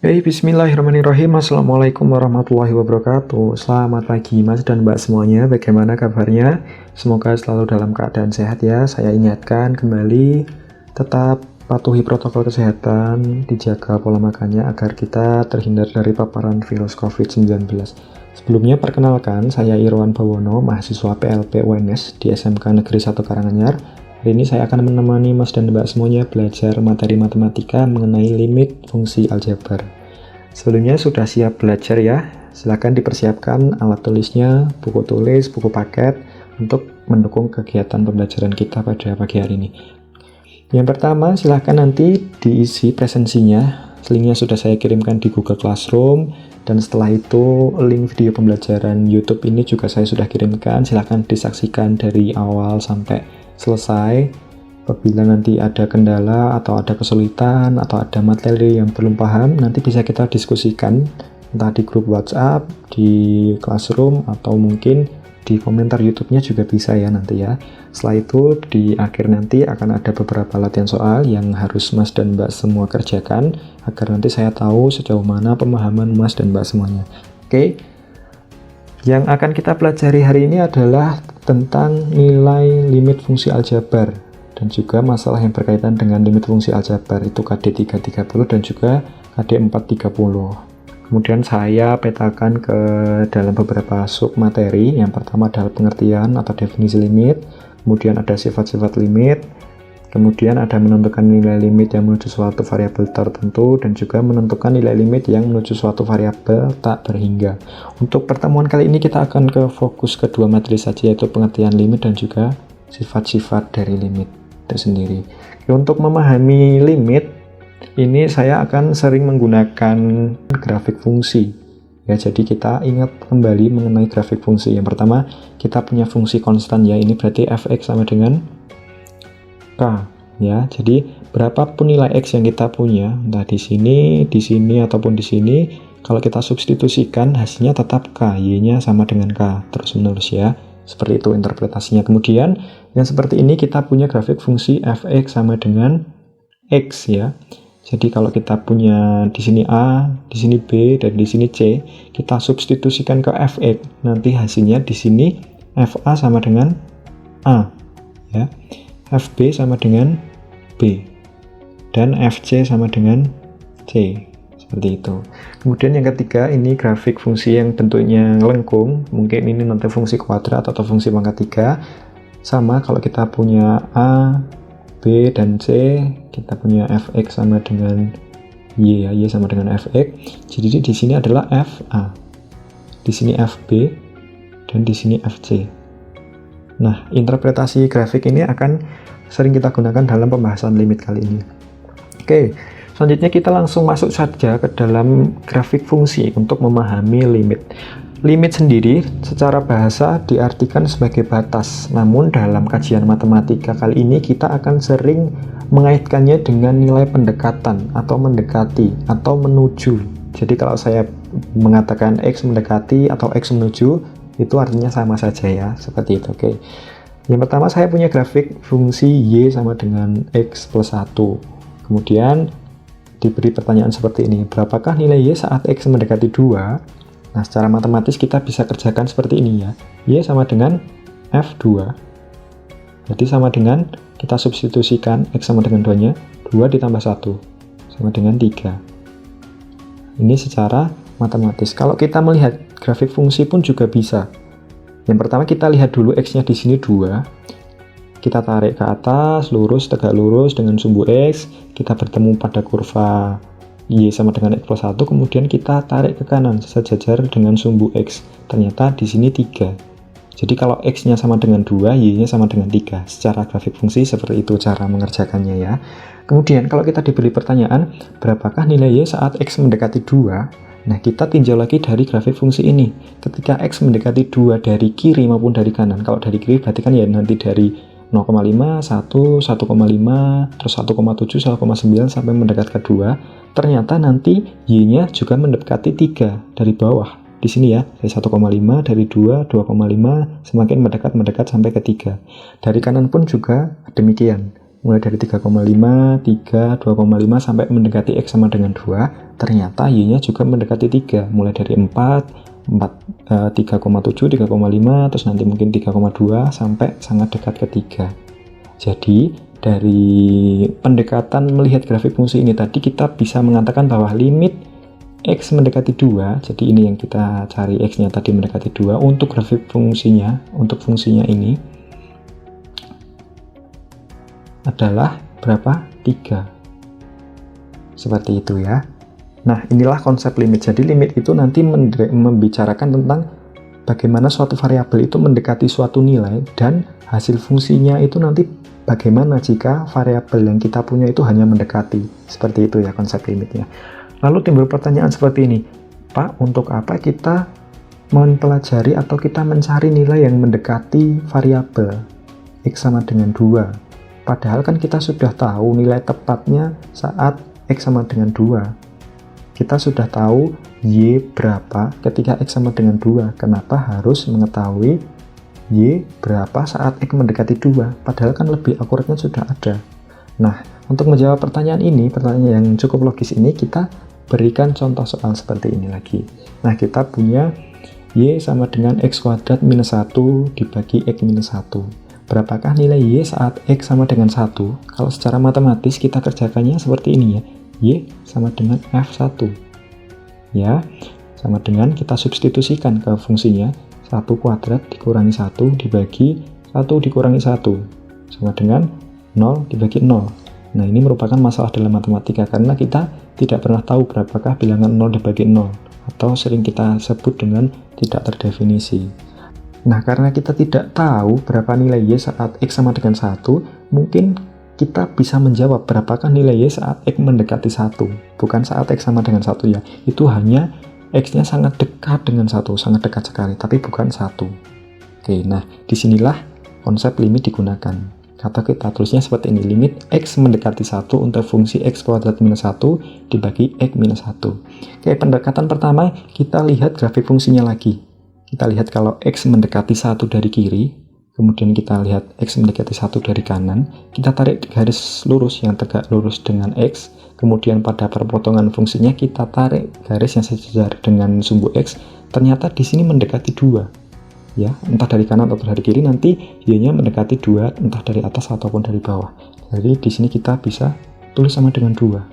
Bismillahirrahmanirrahim. Assalamualaikum warahmatullahi wabarakatuh. Selamat pagi Mas dan Mbak semuanya. Bagaimana kabarnya? Semoga selalu dalam keadaan sehat ya. Saya ingatkan kembali, tetap patuhi protokol kesehatan, dijaga pola makannya agar kita terhindar dari paparan virus COVID-19. Sebelumnya perkenalkan, saya Irwan Bawono, mahasiswa PLP UNS di SMK Negeri 1 Karanganyar. Hari ini saya akan menemani Mas dan Mbak semuanya belajar materi matematika mengenai limit fungsi aljabar. Sebelumnya sudah siap belajar ya? Silakan dipersiapkan alat tulisnya, buku tulis, buku paket untuk mendukung kegiatan pembelajaran kita pada pagi hari ini. Yang pertama, silakan nanti diisi presensinya. Linknya sudah saya kirimkan di Google Classroom, dan setelah itu link video pembelajaran YouTube ini juga saya sudah kirimkan. Silakan disaksikan dari awal sampai selesai. Apabila nanti ada kendala atau ada kesulitan atau ada materi yang belum paham, nanti bisa kita diskusikan entah di grup WhatsApp, di Classroom, atau mungkin di komentar YouTube-nya juga bisa ya nanti ya. Setelah itu di akhir nanti akan ada beberapa latihan soal yang harus Mas dan Mbak semua kerjakan agar nanti saya tahu sejauh mana pemahaman Mas dan Mbak semuanya. Oke. Yang akan kita pelajari hari ini adalah tentang nilai limit fungsi aljabar dan juga masalah yang berkaitan dengan limit fungsi aljabar, itu KD 330 dan juga KD 430. Kemudian saya petakan ke dalam beberapa sub materi. Yang pertama adalah pengertian atau definisi limit, kemudian ada sifat-sifat limit, kemudian ada menentukan nilai limit yang menuju suatu variabel tertentu, dan juga menentukan nilai limit yang menuju suatu variabel tak berhingga. Untuk pertemuan kali ini kita akan ke fokus kedua materi saja, yaitu pengertian limit dan juga sifat-sifat dari limit itu sendiri. Untuk memahami limit, ini saya akan sering menggunakan grafik fungsi. Ya, jadi kita ingat kembali mengenai grafik fungsi. Yang pertama, kita punya fungsi konstan ya, ini berarti fx sama dengan K ya. Jadi berapapun nilai X yang kita punya, entah di sini, ataupun di sini, kalau kita substitusikan hasilnya tetap K, Y-nya sama dengan K, terus menerus ya. Seperti itu interpretasinya. Kemudian yang seperti ini kita punya grafik fungsi fx sama dengan X ya. Jadi kalau kita punya di sini A, di sini B, dan di sini C, kita substitusikan ke fx, nanti hasilnya di sini fa sama dengan A ya. FB sama dengan B, dan FC sama dengan C, seperti itu. Kemudian yang ketiga, ini grafik fungsi yang bentuknya lengkung, mungkin ini nanti fungsi kuadrat atau fungsi pangkat 3. Sama kalau kita punya A, B, dan C, kita punya fx sama dengan Y ya, Y sama dengan fx. Jadi di sini adalah FA, di sini FB, dan di sini FC. Nah, interpretasi grafik ini akan sering kita gunakan dalam pembahasan limit kali ini. Oke, selanjutnya kita langsung masuk saja ke dalam grafik fungsi untuk memahami limit. Limit sendiri secara bahasa diartikan sebagai batas, namun dalam kajian matematika kali ini kita akan sering mengaitkannya dengan nilai pendekatan atau mendekati atau menuju. Jadi kalau saya mengatakan X mendekati atau X menuju, itu artinya sama saja ya, seperti itu. Oke. Yang pertama saya punya grafik fungsi Y sama dengan X plus 1. Kemudian diberi pertanyaan seperti ini, berapakah nilai Y saat X mendekati 2? Nah, secara matematis kita bisa kerjakan seperti ini ya. Y sama dengan F2. Jadi sama dengan, kita substitusikan X sama dengan 2-nya, 2 ditambah 1 sama dengan 3. Ini secara matematis. Kalau kita melihat grafik fungsi pun juga bisa. Yang pertama kita lihat dulu X-nya di sini 2. Kita tarik ke atas, lurus, tegak lurus dengan sumbu X. Kita bertemu pada kurva Y sama dengan X plus 1. Kemudian kita tarik ke kanan, sejajar dengan sumbu X. Ternyata di sini 3. Jadi kalau X-nya sama dengan 2, Y-nya sama dengan 3. Secara grafik fungsi seperti itu cara mengerjakannya ya. Kemudian kalau kita diberi pertanyaan, berapakah nilai Y saat X mendekati 2? Nah, kita tinjau lagi dari grafik fungsi ini. Ketika X mendekati 2 dari kiri maupun dari kanan. Kalau dari kiri berarti kan ya nanti dari 0,5, 1, 1,5, terus 1,7, 1,9 sampai mendekat ke 2. Ternyata nanti Y-nya juga mendekati 3 dari bawah. Di sini ya, dari 1,5, dari 2, 2,5, semakin mendekat sampai ke 3. Dari kanan pun juga demikian. mulai dari 3,5, 3, 2,5 sampai mendekati X sama dengan 2, ternyata Y-nya juga mendekati 3, mulai dari 4, 3,7, 3,5, terus nanti mungkin 3,2 sampai sangat dekat ke 3. Jadi dari pendekatan melihat grafik fungsi ini tadi, kita bisa mengatakan bahwa limit X mendekati 2, jadi ini yang kita cari, X-nya tadi mendekati 2, untuk grafik fungsinya, untuk fungsinya ini adalah berapa? 3. Seperti itu ya. Nah, inilah konsep limit. Jadi limit itu nanti membicarakan tentang bagaimana suatu variabel itu mendekati suatu nilai, dan hasil fungsinya itu nanti bagaimana jika variabel yang kita punya itu hanya mendekati. Seperti itu ya konsep limitnya. Lalu timbul pertanyaan seperti ini, Pak, untuk apa kita mempelajari atau kita mencari nilai yang mendekati variabel X sama dengan 2? Padahal kan kita sudah tahu nilai tepatnya saat X sama dengan 2. Kita sudah tahu Y berapa ketika X sama dengan 2. Kenapa harus mengetahui Y berapa saat X mendekati 2? Padahal kan lebih akuratnya sudah ada. Nah, untuk menjawab pertanyaan ini, pertanyaan yang cukup logis ini, kita berikan contoh soal seperti ini lagi. Nah, kita punya Y sama dengan X kuadrat minus 1 dibagi X minus 1. Berapakah nilai Y saat X sama dengan 1? Kalau secara matematis kita kerjakannya seperti ini ya. Y sama dengan F1. Ya, sama dengan kita substitusikan ke fungsinya 1 kuadrat dikurangi 1 dibagi 1 dikurangi 1 sama dengan 0 dibagi 0. Nah, ini merupakan masalah dalam matematika karena kita tidak pernah tahu berapakah bilangan 0 dibagi 0, atau sering kita sebut dengan tidak terdefinisi. Nah, karena kita tidak tahu berapa nilai Y saat X sama dengan 1, mungkin kita bisa menjawab berapakah nilai Y saat X mendekati 1. Bukan saat X sama dengan 1 ya. Itu hanya X-nya sangat dekat dengan 1, sangat dekat sekali, tapi bukan 1. Oke, nah disinilah konsep limit digunakan. Kata kita tulisnya seperti ini, limit X mendekati 1 untuk fungsi X kuadrat minus 1 dibagi X minus 1. Oke, pendekatan pertama, kita lihat grafik fungsinya lagi. Kita lihat kalau X mendekati 1 dari kiri, kemudian kita lihat X mendekati 1 dari kanan, kita tarik garis lurus yang tegak lurus dengan X, kemudian pada perpotongan fungsinya kita tarik garis yang sejajar dengan sumbu X, ternyata di sini mendekati 2. Ya, entah dari kanan atau dari kiri, nanti Y-nya mendekati 2, entah dari atas ataupun dari bawah. Jadi di sini kita bisa tulis sama dengan 2.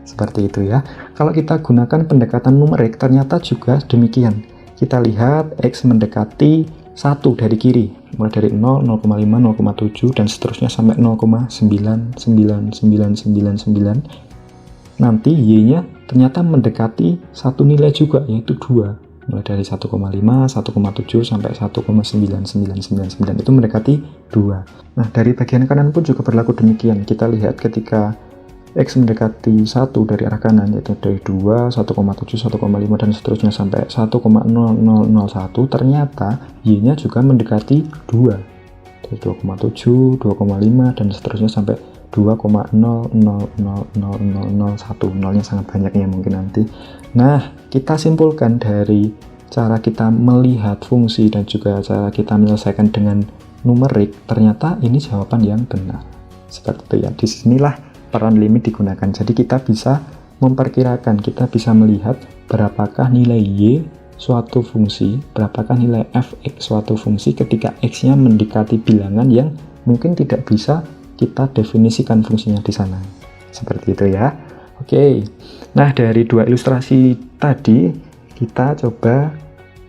Seperti itu ya. Kalau kita gunakan pendekatan numerik, ternyata juga demikian. Kita lihat X mendekati 1 dari kiri, mulai dari 0, 0,5, 0,7, dan seterusnya sampai 0,99999. Nanti Y-nya ternyata mendekati satu nilai juga, yaitu 2. Mulai dari 1,5, 1,7, sampai 1,9999 itu mendekati 2. Nah, dari bagian kanan pun juga berlaku demikian. Kita lihat ketika X mendekati 1 dari arah kanan, yaitu dari 2, 1,7, 1,5, dan seterusnya sampai 1,0001, ternyata Y-nya juga mendekati 2. Dari 2,7, 2,5, dan seterusnya sampai 2,000001. Nolnya sangat banyaknya mungkin nanti. Nah, kita simpulkan dari cara kita melihat fungsi dan juga cara kita menyelesaikan dengan numerik, ternyata ini jawaban yang benar. Seperti itu ya. Disinilah peran limit digunakan. Jadi kita bisa memperkirakan, kita bisa melihat berapakah nilai Y suatu fungsi, berapakah nilai f(x) suatu fungsi ketika x-nya mendekati bilangan yang mungkin tidak bisa kita definisikan fungsinya di sana. Seperti itu ya. Oke. Nah, dari dua ilustrasi tadi kita coba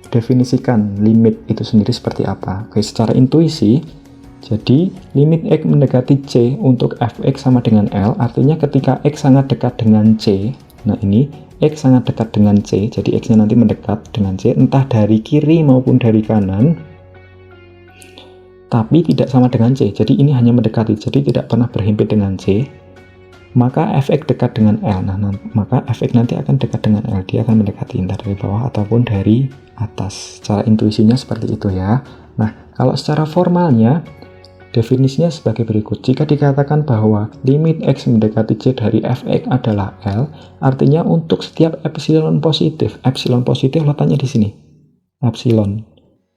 definisikan limit itu sendiri seperti apa. Oke, secara intuisi, jadi limit X mendekati C untuk fx sama dengan L, artinya ketika X sangat dekat dengan C, nah ini X sangat dekat dengan C, jadi X-nya nanti mendekat dengan C, entah dari kiri maupun dari kanan, tapi tidak sama dengan C, jadi ini hanya mendekati, jadi tidak pernah berhimpit dengan C, maka fx dekat dengan L. Nah, maka fx nanti akan dekat dengan L, dia akan mendekati entah dari bawah ataupun dari atas. Secara intuisinya seperti itu ya. Nah, kalau secara formalnya, definisinya sebagai berikut. Jika dikatakan bahwa limit X mendekati C dari fx adalah L, artinya untuk setiap epsilon positif letaknya di sini. Epsilon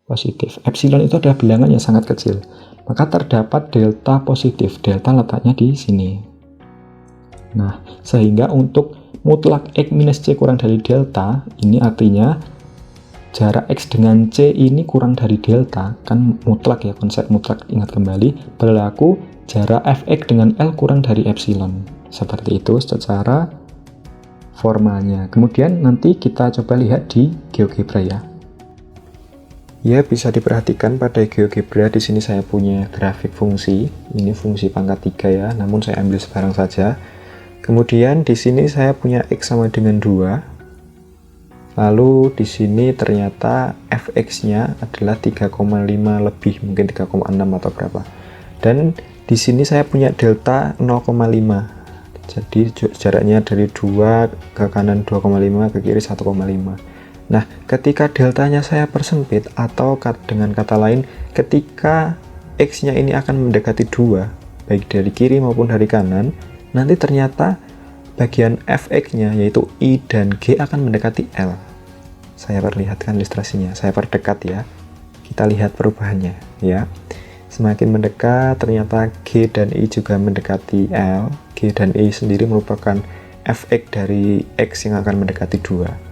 positif. Epsilon itu adalah bilangan yang sangat kecil. maka terdapat delta positif. Delta letaknya di sini. Nah, sehingga untuk mutlak X minus C kurang dari delta, ini artinya jarak X dengan C ini kurang dari delta, kan mutlak ya, konsep mutlak ingat kembali, berlaku jarak Fx dengan L kurang dari epsilon. Seperti itu secara formalnya. Kemudian nanti kita coba lihat di GeoGebra ya. Ya, bisa diperhatikan pada GeoGebra di sini saya punya grafik fungsi. Ini fungsi pangkat 3 ya, namun saya ambil sekarang saja. Kemudian di sini saya punya X sama dengan 2. Lalu di sini ternyata Fx-nya adalah 3,5 lebih, mungkin 3,6 atau berapa. Dan di sini saya punya delta 0,5. Jadi jaraknya dari 2 ke kanan 2,5, ke kiri 1,5. Nah, ketika deltanya saya persempit, atau dengan kata lain, ketika X-nya ini akan mendekati 2, baik dari kiri maupun dari kanan, nanti ternyata bagian Fx-nya, yaitu I dan G, akan mendekati L. Saya perlihatkan ilustrasinya, saya perdekat ya. Kita lihat perubahannya ya. Semakin mendekat, ternyata G dan I juga mendekati L. G dan I sendiri merupakan Fx dari X yang akan mendekati 2.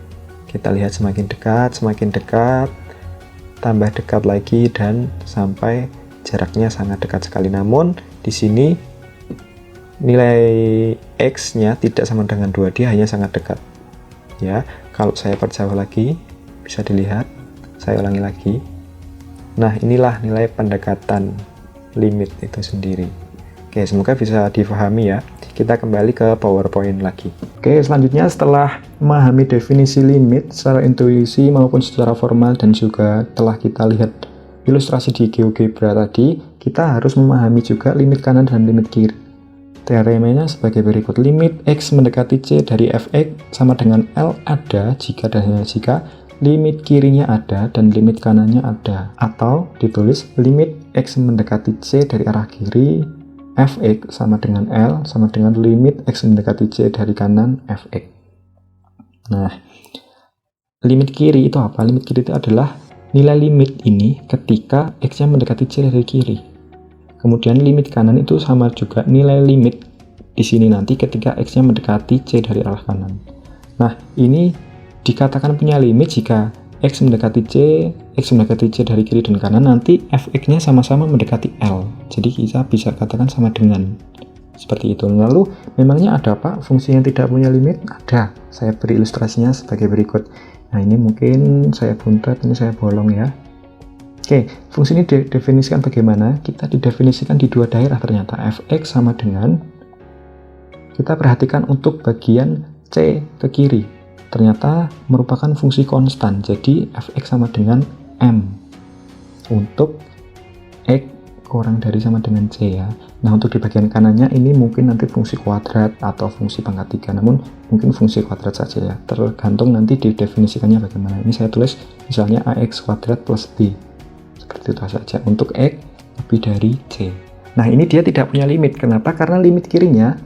Kita lihat semakin dekat, tambah dekat lagi, dan sampai jaraknya sangat dekat sekali. Namun di sini nilai X-nya tidak sama dengan 2, dia hanya sangat dekat. Ya, kalau saya perjauh lagi, bisa dilihat, saya ulangi lagi. Nah, inilah nilai pendekatan limit itu sendiri. Oke, semoga bisa difahami ya. Kita kembali ke PowerPoint lagi. Oke, selanjutnya setelah memahami definisi limit secara intuisi maupun secara formal, dan juga telah kita lihat ilustrasi di GeoGebra tadi, kita harus memahami juga limit kanan dan limit kiri. Teoremanya sebagai berikut. Limit X mendekati C dari Fx sama dengan L ada jika dan hanya jika limit kirinya ada dan limit kanannya ada. Atau ditulis limit X mendekati C dari arah kiri Fx sama dengan L sama dengan limit X mendekati C dari kanan Fx. Nah, limit kiri itu apa? Limit kiri itu adalah nilai limit ini ketika X-nya mendekati C dari kiri. Kemudian limit kanan itu sama juga nilai limit di sini nanti ketika X-nya mendekati C dari arah kanan. Nah, ini dikatakan punya limit jika X mendekati C dari kiri dan kanan, nanti Fx-nya sama-sama mendekati L. Jadi kita bisa katakan sama dengan. Seperti itu. Lalu, memangnya ada Pak fungsi yang tidak punya limit? Ada. Saya beri ilustrasinya sebagai berikut. Nah, ini mungkin saya buntet, ini saya bolong ya. Oke, fungsi ini didefinisikan bagaimana? Kita didefinisikan di dua daerah ternyata. Fx sama dengan, kita perhatikan untuk bagian C ke kiri. Ternyata merupakan fungsi konstan, jadi Fx sama dengan M untuk X kurang dari sama dengan C ya. Nah, untuk di bagian kanannya ini mungkin nanti fungsi kuadrat atau fungsi pangkat 3, namun mungkin fungsi kuadrat saja ya, tergantung nanti didefinisikannya bagaimana. Ini saya tulis misalnya AX kuadrat plus B, seperti itu saja untuk X lebih dari C. Nah, ini dia tidak punya limit. Kenapa? Karena limit kirinya,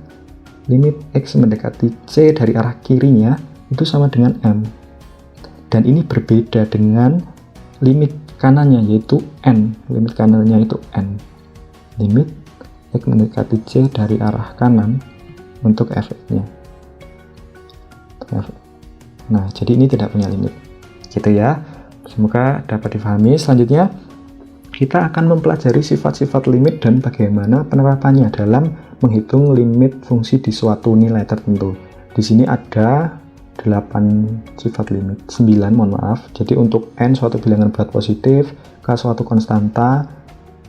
limit X mendekati C dari arah kirinya itu sama dengan M, dan ini berbeda dengan limit kanannya yaitu N. Limit kanannya itu N, limit X mendekati C dari arah kanan untuk Fx-nya. Nah, jadi ini tidak punya limit gitu ya. Semoga dapat difahami. Selanjutnya kita akan mempelajari sifat-sifat limit dan bagaimana penerapannya dalam menghitung limit fungsi di suatu nilai tertentu. Di sini ada 8 sifat limit, 9 mohon maaf. Jadi untuk N suatu bilangan berat positif, K suatu konstanta,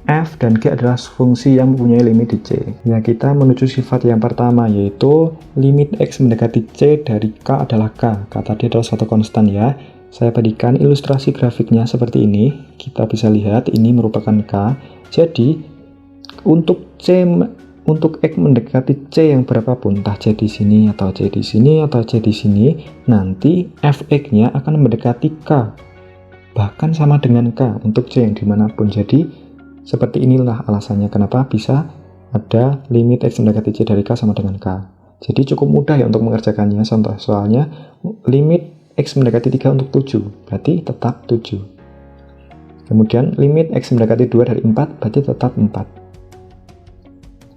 F dan G adalah fungsi yang mempunyai limit di C. Ya, kita menuju sifat yang pertama yaitu limit X mendekati C dari K adalah K. K tadi adalah suatu konstan ya. Saya berikan ilustrasi grafiknya seperti ini. Kita bisa lihat ini merupakan K. Jadi untuk X mendekati C yang berapapun, entah C di sini atau C di sini atau C di sini, nanti Fx-nya akan mendekati K, bahkan sama dengan K untuk C yang dimanapun. Jadi seperti inilah alasannya kenapa bisa ada limit X mendekati C dari K sama dengan K. Jadi cukup mudah ya untuk mengerjakannya. Contoh soalnya limit X mendekati 3 untuk 7, berarti tetap 7. Kemudian limit X mendekati 2 dari 4 berarti tetap 4.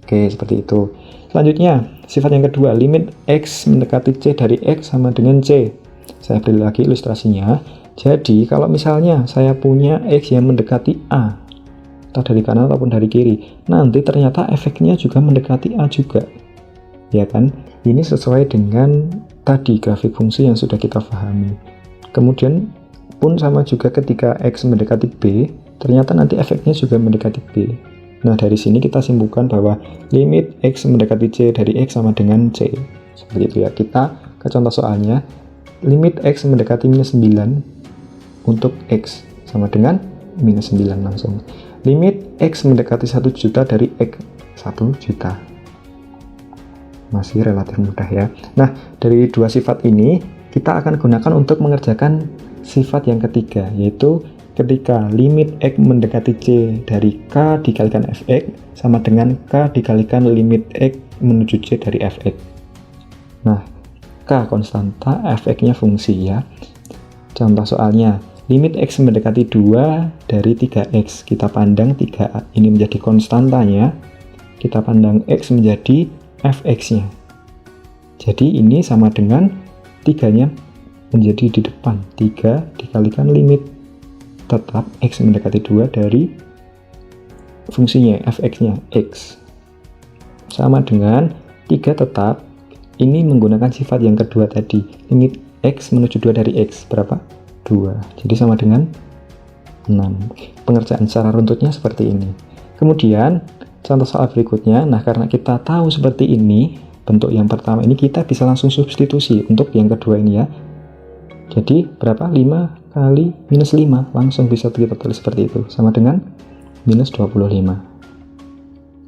Oke, seperti itu. Selanjutnya, sifat yang kedua, limit X mendekati C dari X sama dengan C. Saya beri lagi ilustrasinya. Jadi, kalau misalnya saya punya X yang mendekati A, entah dari kanan ataupun dari kiri, nanti ternyata efeknya juga mendekati A juga. Ya kan? Ini sesuai dengan tadi grafik fungsi yang sudah kita pahami. Kemudian pun sama juga ketika X mendekati B, ternyata nanti efeknya juga mendekati B. Nah, dari sini kita simpulkan bahwa limit X mendekati C dari X sama dengan C. Seperti itu ya. Kita ke contoh soalnya. Limit X mendekati minus 9 untuk X sama dengan minus 9 langsung. Limit X mendekati 1 juta dari X 1 juta. Masih relatif mudah ya. Nah, dari dua sifat ini, kita akan gunakan untuk mengerjakan sifat yang ketiga, yaitu ketika limit X mendekati C dari K dikalikan Fx sama dengan K dikalikan limit X menuju C dari Fx. Nah, K konstanta, Fx-nya fungsi ya. Contoh soalnya, limit X mendekati 2 dari 3X. Kita pandang 3 ini menjadi konstantanya, kita pandang X menjadi Fx-nya. Jadi ini sama dengan 3-nya menjadi di depan. 3 dikalikan limit tetap X mendekati 2 dari fungsinya, Fx-nya, X. Sama dengan 3 tetap, ini menggunakan sifat yang kedua tadi. Limit X menuju 2 dari X, berapa? 2. Jadi sama dengan 6. Pengerjaan secara runtutnya seperti ini. Kemudian, contoh soal berikutnya, nah karena kita tahu seperti ini, bentuk yang pertama ini kita bisa langsung substitusi untuk yang kedua ini ya. Jadi berapa? 5 kali minus 5, langsung bisa kita tulis seperti itu, sama dengan minus 25.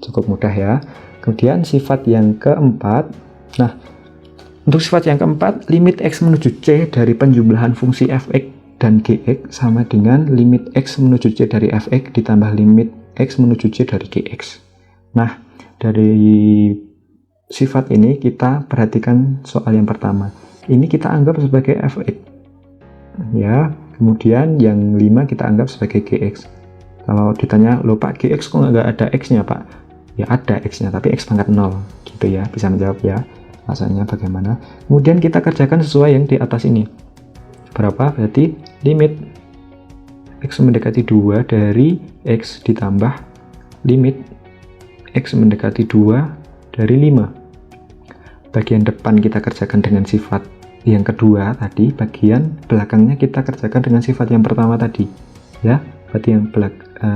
Cukup mudah ya. Kemudian sifat yang keempat, nah untuk sifat yang keempat, limit X menuju C dari penjumlahan fungsi Fx dan Gx sama dengan limit X menuju C dari Fx ditambah limit X menuju C dari Gx. Nah, dari sifat ini kita perhatikan soal yang pertama. Ini kita anggap sebagai Fx. Ya, kemudian yang 5 kita anggap sebagai Gx. Kalau ditanya, loh Pak, Gx kok nggak ada X-nya Pak? Ya ada X-nya, tapi X pangkat 0. Gitu ya, bisa menjawab ya. Rasanya bagaimana? Kemudian kita kerjakan sesuai yang di atas ini. Berapa? Berarti limit X mendekati 2 dari X ditambah limit X mendekati 2 dari 5. Bagian depan kita kerjakan dengan sifat yang kedua tadi, bagian belakangnya kita kerjakan dengan sifat yang pertama tadi. Ya, berarti yang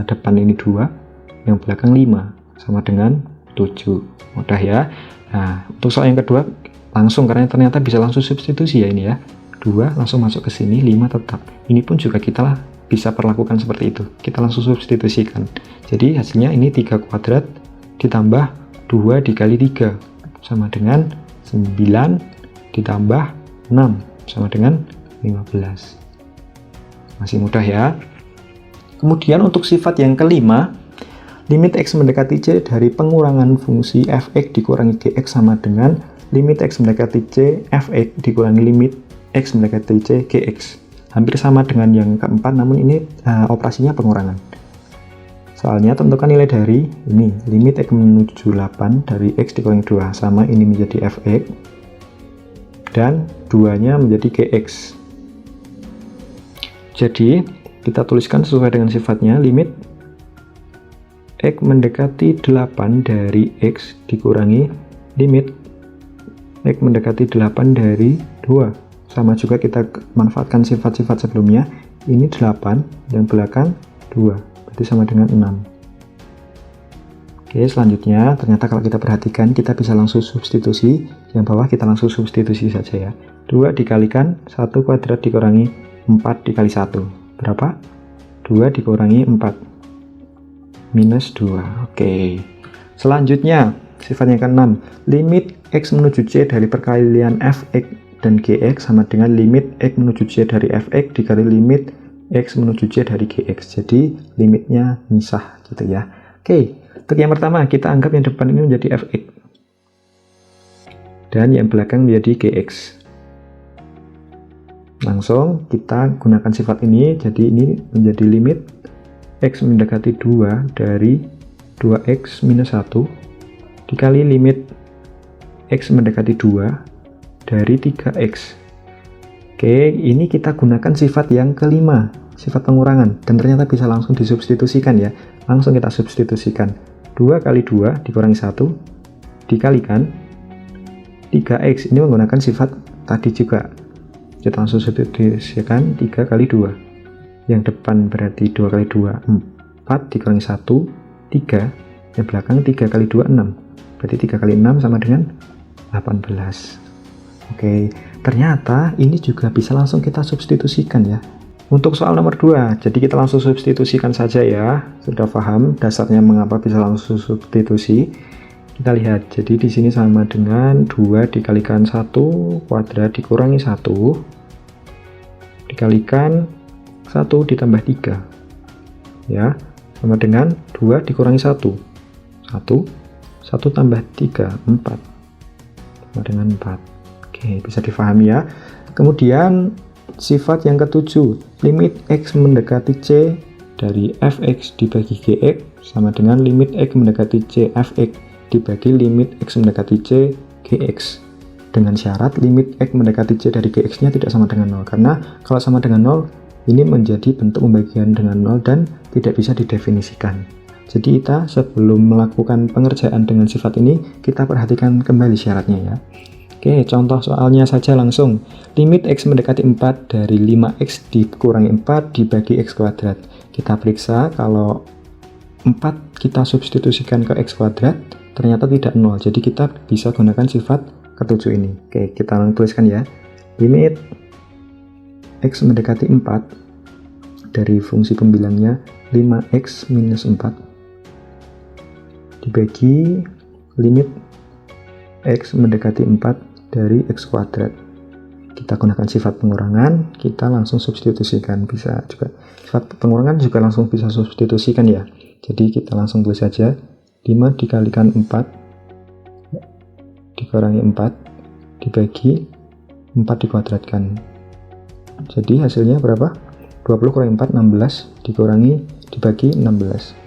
depan ini 2, yang belakang 5, sama dengan 7. Mudah ya. Nah, untuk soal yang kedua langsung, karena ternyata bisa langsung substitusi ya ini ya. 2 langsung masuk ke sini, 5 tetap. Ini pun juga kita bisa perlakukan seperti itu. Kita langsung substitusikan. Jadi hasilnya ini 3 kuadrat ditambah 2 dikali 3 sama dengan 9 ditambah 6 sama dengan 15. Masih mudah ya. Kemudian untuk sifat yang kelima, limit X mendekati C dari pengurangan fungsi Fx dikurangi Gx sama dengan limit X mendekati C Fx dikurangi limit X mendekati C Gx. Hampir sama dengan yang keempat, namun ini operasinya pengurangan. Soalnya tentukan nilai dari ini, limit X menuju 8 dari X dikurangi 2, sama ini menjadi Fx, dan 2-nya menjadi Gx. Jadi, kita tuliskan sesuai dengan sifatnya, limit X mendekati 8 dari X dikurangi limit X mendekati 8 dari 2. Sama juga kita manfaatkan sifat-sifat sebelumnya, ini 8, yang belakang 2. Berarti sama dengan 6. Oke, selanjutnya ternyata kalau kita perhatikan kita bisa langsung substitusi. Yang bawah kita langsung substitusi saja ya. 2 dikalikan 1 kuadrat dikurangi 4 dikali 1. Berapa? 2 dikurangi 4. Minus 2. Oke. Selanjutnya sifat yang ke-6. Limit X menuju C dari perkalian Fx dan Gx sama dengan limit X menuju C dari Fx dikali limit X menuju C dari Gx. Jadi limitnya misah gitu ya. Oke, untuk yang pertama kita anggap yang depan ini menjadi Fx dan yang belakang menjadi Gx. Langsung kita gunakan sifat ini, jadi ini menjadi limit X mendekati 2 dari 2X minus 1 dikali limit X mendekati 2 dari 3X. Oke, ini kita gunakan sifat yang kelima, sifat pengurangan, dan ternyata bisa langsung disubstitusikan ya. Langsung kita substitusikan. 2 kali 2 dikurangi 1 dikalikan 3X, ini menggunakan sifat tadi juga. Kita langsung substitusikan 3 kali 2. Yang depan berarti 2 kali 2, 4 dikurangi 1, 3. Yang belakang 3 kali 2, 6. Berarti 3 kali 6 sama dengan 18. Oke, ternyata ini juga bisa langsung kita substitusikan ya. Untuk soal nomor 2, jadi kita langsung substitusikan saja ya. Sudah paham dasarnya mengapa bisa langsung substitusi? Kita lihat, jadi di sini sama dengan 2 dikalikan 1 kuadrat dikurangi 1 dikalikan 1 ditambah 3. Ya, sama dengan 2 dikurangi 1. 1 tambah 3, 4. Sama dengan 4. Oke, bisa difahami ya. Kemudian sifat yang ketujuh, limit X mendekati C dari fx dibagi gx sama dengan limit X mendekati C fx dibagi limit X mendekati C gx, dengan syarat limit X mendekati C dari gx nya tidak sama dengan 0, karena kalau sama dengan 0 ini menjadi bentuk pembagian dengan 0 dan tidak bisa didefinisikan. Jadi kita sebelum melakukan pengerjaan dengan sifat ini, kita perhatikan kembali syaratnya ya. Oke, contoh soalnya saja langsung. Limit X mendekati 4 dari 5X dikurangi 4 dibagi X kuadrat. Kita periksa kalau 4 kita substitusikan ke X kuadrat, ternyata tidak 0. Jadi kita bisa gunakan sifat ketujuh ini. Oke, kita tuliskan ya. Limit X mendekati 4 dari fungsi pembilangnya 5X minus 4 dibagi limit X mendekati 4 dari X kuadrat. Kita gunakan sifat pengurangan, kita langsung substitusikan. Bisa juga sifat pengurangan juga langsung bisa substitusikan ya. Jadi kita langsung tulis saja 5 dikalikan 4 dikurangi 4 dibagi 4 dikuadratkan. Jadi hasilnya berapa? 20 kurangi 4, 16 dikurangi dibagi 16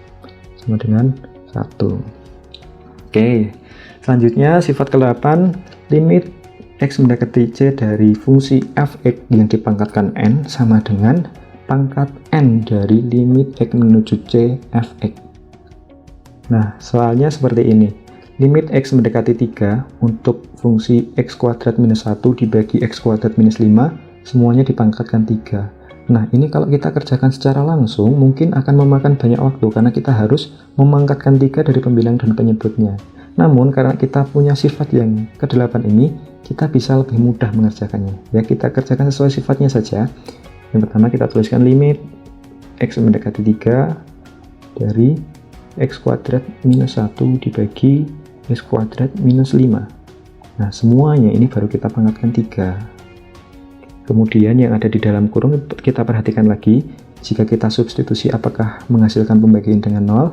sama dengan 1. Oke, selanjutnya sifat ke-8, limit X mendekati C dari fungsi fx yang dipangkatkan n sama dengan pangkat n dari limit X menuju C fx. Nah, soalnya seperti ini. Limit X mendekati 3 untuk fungsi X kuadrat minus 1 dibagi X kuadrat minus 5, semuanya dipangkatkan 3. Nah, ini kalau kita kerjakan secara langsung, mungkin akan memakan banyak waktu, karena kita harus memangkatkan 3 dari pembilang dan penyebutnya. Namun, karena kita punya sifat yang ke-8 ini, kita bisa lebih mudah mengerjakannya. Ya, kita kerjakan sesuai sifatnya saja. Yang pertama, kita tuliskan limit X mendekati 3 dari X kuadrat minus 1 dibagi X kuadrat minus 5. Nah, semuanya ini baru kita pangkatkan 3. Kemudian yang ada di dalam kurung kita perhatikan lagi, jika kita substitusi apakah menghasilkan pembagian dengan 0?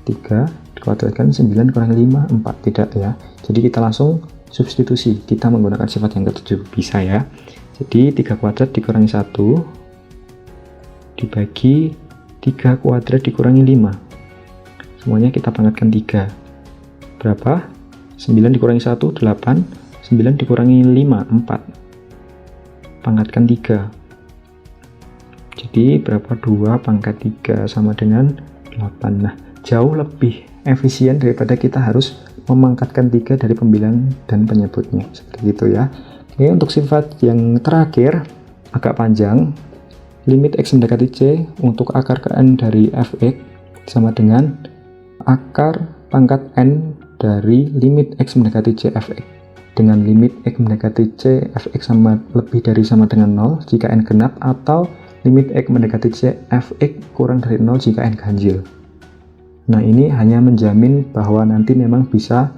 3 dikuadratkan 9 kurangi 5, 4, tidak ya. Jadi kita langsung substitusi, kita menggunakan sifat yang ke-7, bisa ya. Jadi 3 kuadrat dikurangi 1 dibagi 3 kuadrat dikurangi 5. Semuanya kita pangkatkan 3. Berapa? 9 dikurangi 1, 8. 9 dikurangi 5, 4. Pangkatkan 3. Jadi berapa? 2 pangkat 3 sama dengan 8. Nah, jauh lebih efisien daripada kita harus memangkatkan 3 dari pembilang dan penyebutnya. Seperti itu ya. Oke, untuk sifat yang terakhir agak panjang. Limit X mendekati C untuk akar ke n dari fx sama dengan akar pangkat n dari limit X mendekati C fx. Dengan limit X mendekati C fx sama lebih dari sama dengan 0 jika n genap, atau limit X mendekati C fx kurang dari 0 jika n ganjil. Nah, ini hanya menjamin bahwa nanti memang bisa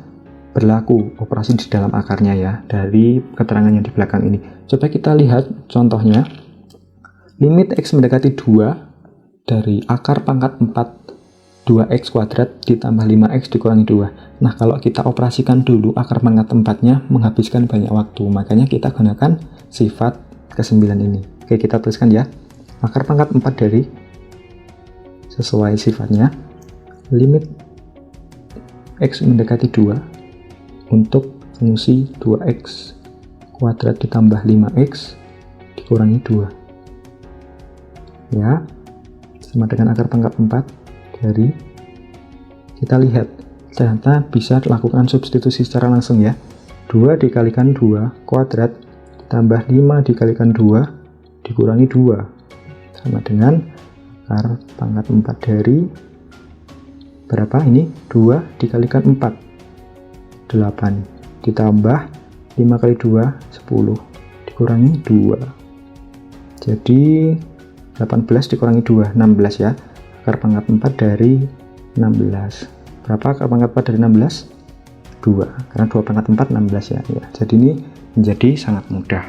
berlaku operasi di dalam akarnya ya, dari keterangan yang di belakang ini. Coba kita lihat contohnya. Limit X mendekati 2 dari akar pangkat 4 2x kuadrat ditambah 5x dikurangi 2. Nah, kalau kita operasikan dulu akar pangkat 4-nya menghabiskan banyak waktu, makanya kita gunakan sifat ke-9 ini. Oke, kita tuliskan ya. Akar pangkat 4 dari sesuai sifatnya. Limit X mendekati 2 untuk fungsi 2X kuadrat ditambah 5X dikurangi 2 ya, sama dengan akar pangkat 4 dari, kita lihat ternyata bisa lakukan substitusi secara langsung ya. 2 dikalikan 2 kuadrat ditambah 5 dikalikan 2 dikurangi 2 sama dengan akar pangkat 4 dari berapa ini? 2 dikalikan 4 8 ditambah 5 kali 2 10 dikurangi 2, jadi 18 dikurangi 2 16 ya. Akar pangkat 4 dari 16, berapa akar pangkat 4 dari 16? 2, karena 2 pangkat 4 16 ya. Jadi ini menjadi sangat mudah.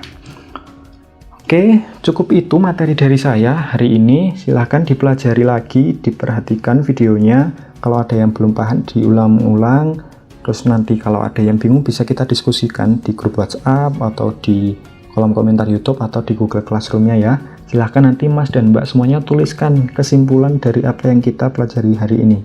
Oke, cukup itu materi dari saya hari ini. Silahkan dipelajari lagi, diperhatikan videonya. Kalau ada yang belum paham diulang-ulang. Terus nanti kalau ada yang bingung bisa kita diskusikan di grup WhatsApp atau di kolom komentar YouTube atau di Google Classroom-nya ya. Silahkan nanti Mas dan Mbak semuanya tuliskan kesimpulan dari apa yang kita pelajari hari ini.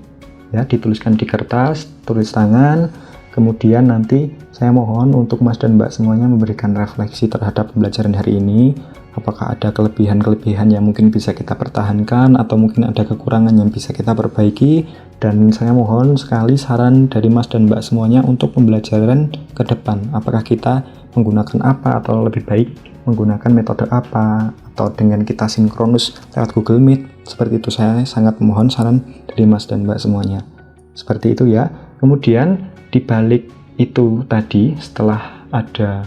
Ya, dituliskan di kertas, tulis tangan. Kemudian nanti saya mohon untuk Mas dan Mbak semuanya memberikan refleksi terhadap pembelajaran hari ini. Apakah ada kelebihan-kelebihan yang mungkin bisa kita pertahankan atau mungkin ada kekurangan yang bisa kita perbaiki. Dan saya mohon sekali saran dari Mas dan Mbak semuanya untuk pembelajaran ke depan. Apakah kita menggunakan apa atau lebih baik menggunakan metode apa atau dengan kita sinkronus lewat Google Meet. Seperti itu, saya sangat mohon saran dari Mas dan Mbak semuanya. Seperti itu ya. Kemudian di balik itu tadi, setelah ada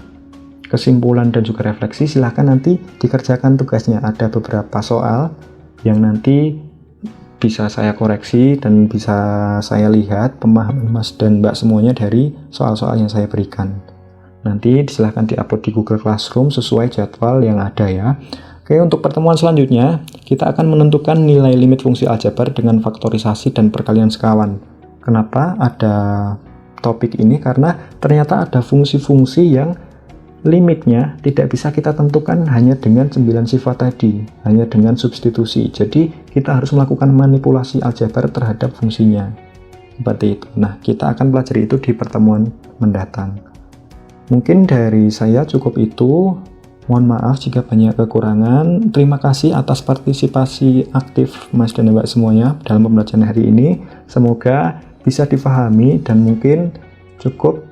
kesimpulan dan juga refleksi, silahkan nanti dikerjakan tugasnya. Ada beberapa soal yang nanti bisa saya koreksi dan bisa saya lihat pemahaman Mas dan Mbak semuanya dari soal-soal yang saya berikan. Nanti silahkan diupload di Google Classroom sesuai jadwal yang ada ya. Oke, untuk pertemuan selanjutnya, kita akan menentukan nilai limit fungsi aljabar dengan faktorisasi dan perkalian sekawan. Kenapa ada topik ini? Karena ternyata ada fungsi-fungsi yang limitnya tidak bisa kita tentukan hanya dengan 9 sifat tadi, hanya dengan substitusi. Jadi kita harus melakukan manipulasi aljabar terhadap fungsinya. Seperti itu. Nah, kita akan pelajari itu di pertemuan mendatang. Mungkin dari saya cukup itu. Mohon maaf jika banyak kekurangan. Terima kasih atas partisipasi aktif Mas dan Mbak semuanya dalam pembelajaran hari ini. Semoga bisa difahami dan mungkin cukup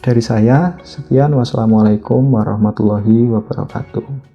dari saya. Sekian, wassalamualaikum warahmatullahi wabarakatuh.